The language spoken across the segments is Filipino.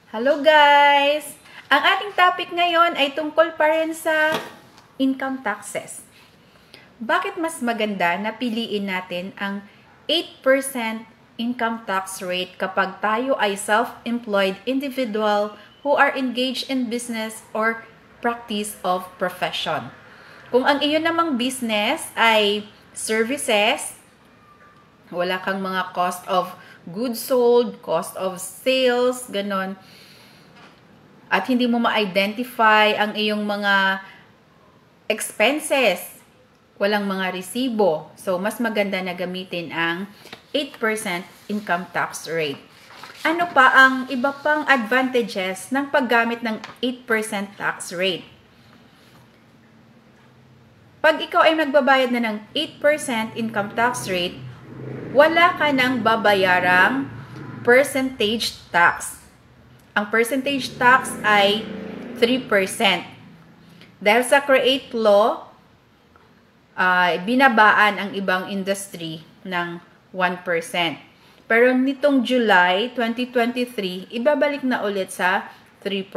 Hello guys! Ang ating topic ngayon ay tungkol pa rin sa income taxes. Bakit mas maganda na piliin natin ang 8% income tax rate kapag tayo ay self-employed individual who are engaged in business or practice of profession? Kung ang iyon namang business ay services, wala kang mga cost of goods sold, cost of sales, ganon, at hindi mo ma-identify ang iyong mga expenses, walang mga resibo. So, mas maganda na gamitin ang 8% income tax rate. Ano pa ang iba pang advantages ng paggamit ng 8% tax rate? Pag ikaw ay nagbabayad na ng 8% income tax rate, wala ka nang babayarang percentage tax. Ang percentage tax ay 3%. Dahil sa CREATE law, binabaan ang ibang industry ng 1%. Pero nitong July 2023, ibabalik na ulit sa 3%.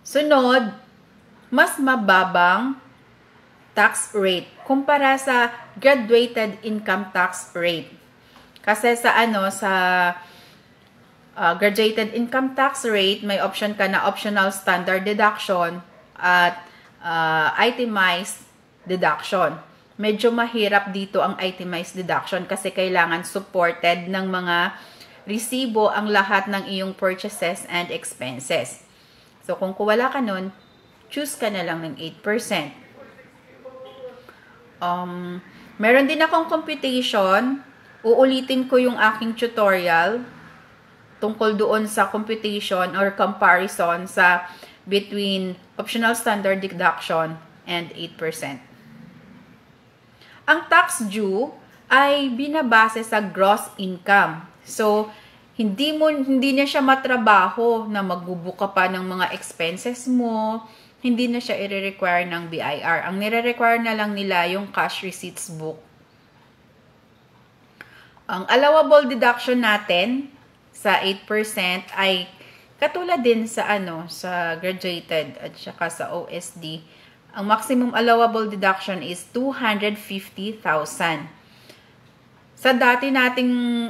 Sunod, mas mababang tax rate kumpara sa graduated income tax rate. Kasi sa graduated income tax rate, may option ka na optional standard deduction at itemized deduction. Medyo mahirap dito ang itemized deduction kasi kailangan supported ng mga resibo ang lahat ng iyong purchases and expenses. So kung wala ka nun, choose ka na lang ng 8%. Meron din akong computation. Uulitin ko yung aking tutorial tungkol doon sa computation or comparison sa between optional standard deduction and 8%. Ang tax due ay binabase sa gross income. So, hindi na siya matrabaho na magbubuka pa ng mga expenses mo. Hindi na siya i-require ng BIR. Ang nire-require na lang nila yung cash receipts book. Ang allowable deduction natin sa 8% ay katulad din sa sa graduated at saka sa OSD. Ang maximum allowable deduction is 250,000. Sa dati nating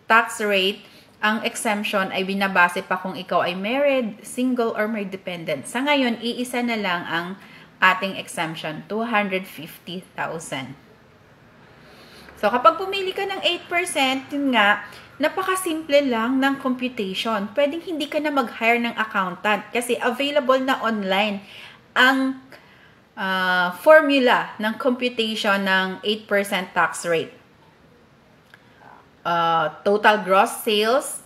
tax rate, ang exemption ay binabase pa kung ikaw ay married, single, or may dependent. Sa ngayon, iisa na lang ang ating exemption, 250,000. So, kapag pumili ka ng 8%, yun nga, napakasimple lang ng computation. Pwedeng hindi ka na mag-hire ng accountant kasi available na online ang formula ng computation ng 8% tax rate. Total gross sales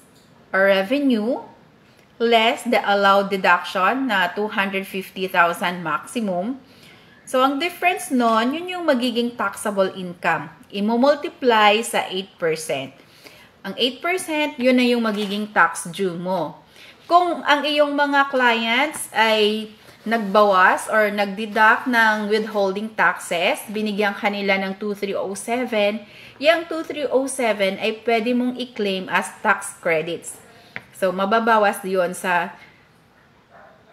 or revenue less the allowed deduction na 250,000 maximum. So, ang difference nun, yun yung magiging taxable income. I-multiply sa 8%. Ang 8%, yun na yung magiging tax due mo. Kung ang iyong mga clients ay nagbawas or nagdeduct ng withholding taxes, binigyan kanila ng 2307, yung 2307 ay pwede mong i-claim as tax credits. So, mababawas yun sa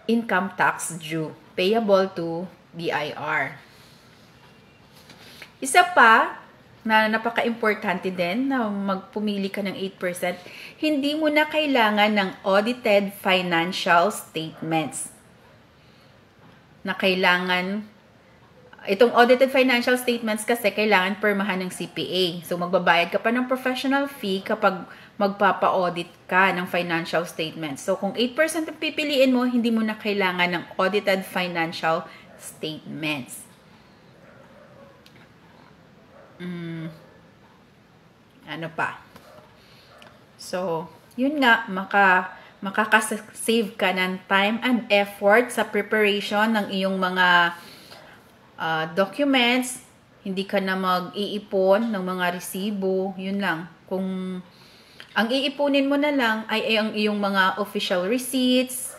income tax due, payable to BIR. Isa pa, na napaka-importante din na magpumili ka ng 8%, hindi mo na kailangan ng audited financial statements. Na kailangan, itong audited financial statements kasi kailangan permahan ng CPA. So, magbabayad ka pa ng professional fee kapag magpapa-audit ka ng financial statements. So, kung 8% ang pipiliin mo, hindi mo na kailangan ng audited financial statements. Ano pa? So, yun nga, makakasave ka ng time and effort sa preparation ng iyong mga documents. Hindi ka na mag-iipon ng mga resibo. Yun lang. Kung ang iipunin mo na lang ay ang iyong mga official receipts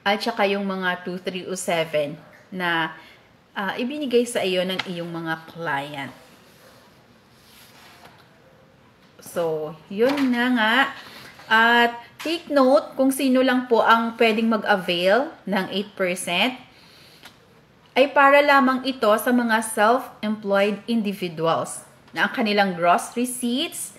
at saka yung mga 2307 na ibinigay sa iyo ng iyong mga client. So, yun na nga. At take note kung sino lang po ang pwedeng mag-avail ng 8%, ay para lamang ito sa mga self-employed individuals na ang kanilang gross receipts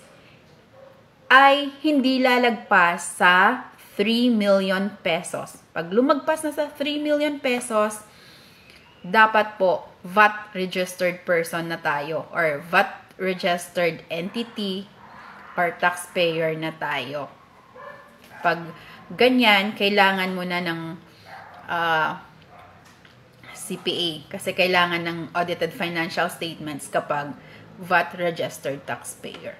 ay hindi lalagpas sa 3 million pesos. Pag lumagpas na sa 3 million pesos, dapat po VAT registered person na tayo or VAT registered entity or taxpayer na tayo. Pag ganyan, kailangan mo na ng CPA kasi kailangan ng audited financial statements kapag VAT registered taxpayer.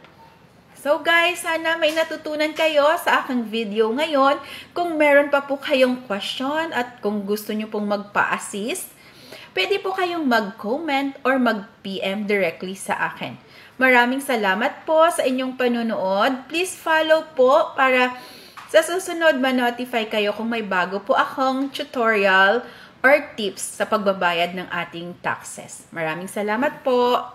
So guys, sana may natutunan kayo sa aking video ngayon. Kung meron pa po kayong question at kung gusto nyo pong magpa-assist, pwede po kayong mag-comment or mag-PM directly sa akin. Maraming salamat po sa inyong panunood. Please follow po para sa susunod ma-notify kayo kung may bago po akong tutorial or tips sa pagbabayad ng ating taxes. Maraming salamat po!